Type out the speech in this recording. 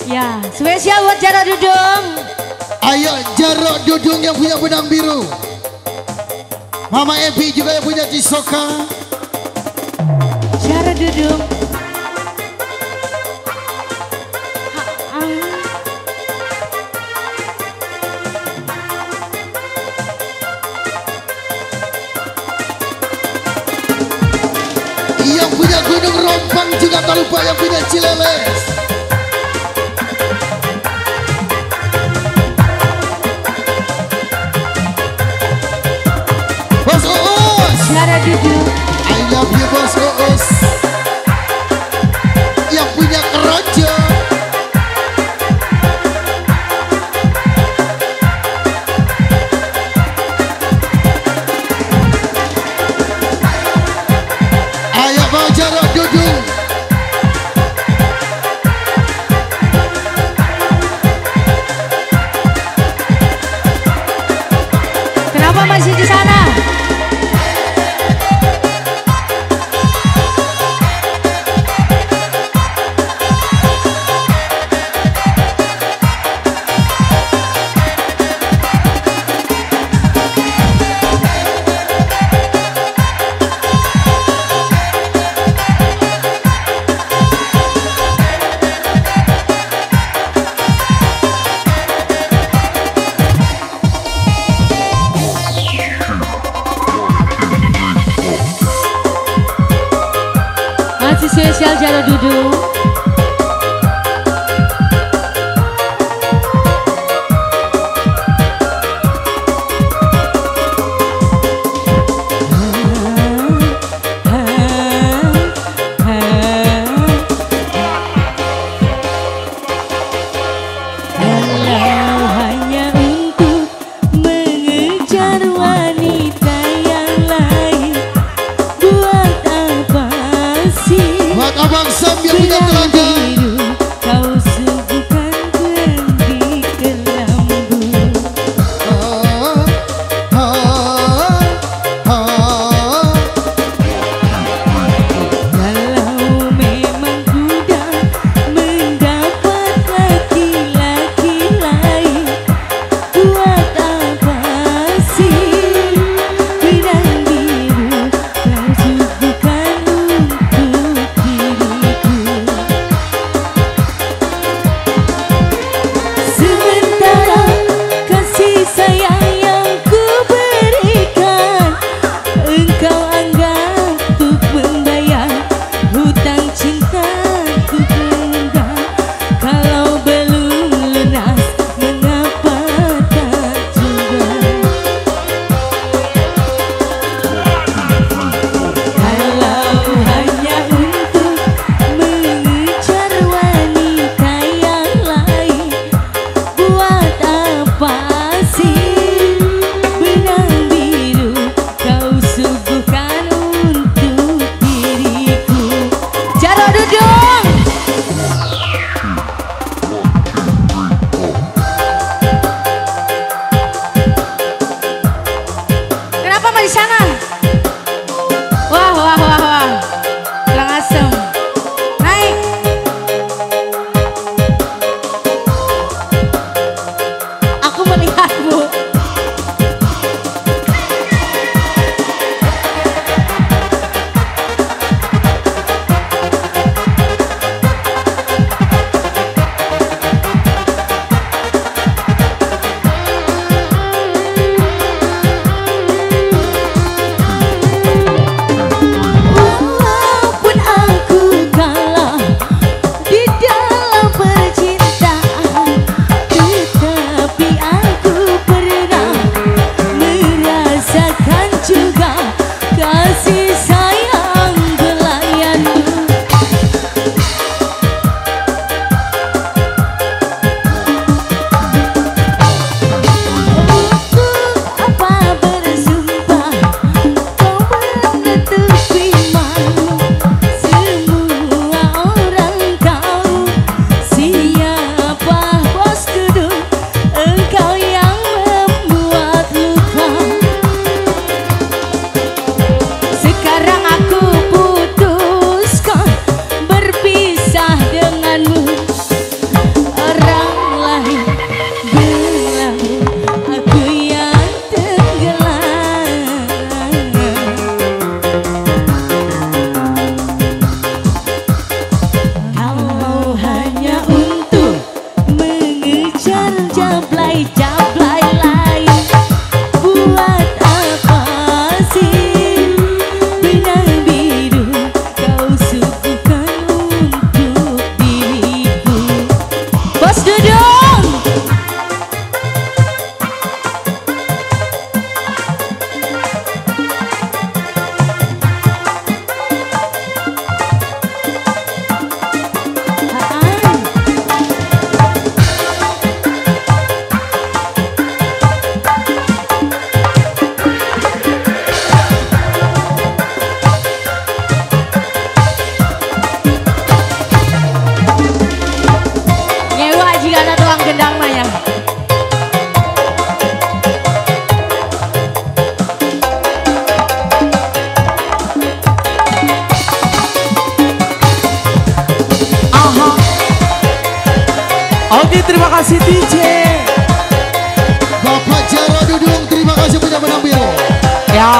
Ya, spesial buat Jaro Dudung. Ayo Jaro Dudung yang punya benang biru. Mama Evi juga yang punya Cisoka. Jaro Dudung. Yang punya Gunung Rompang juga tak lupa yang punya Cileles. Bos Uus, Jaro Dudung. I love you Bos Uus. Yang punya Kerojo. Ayo bawa Jaro Dudung. Kenapa masih di sana? Masih spesial Jaro Dudung. Kalau hanya untuk mengejar wanita yang lain, buat apa sih? Buat Abang Sam yang punya telaga. Kau suguhkan berhenti ke lambung. Kalau memang sudah mendapat laki-laki lain, buat apa sih benang biru kau suguhkan untuk diriku? Oke, terima kasih DJ. Bapak Jaro Dudung, terima kasih punya benang biru. Ya.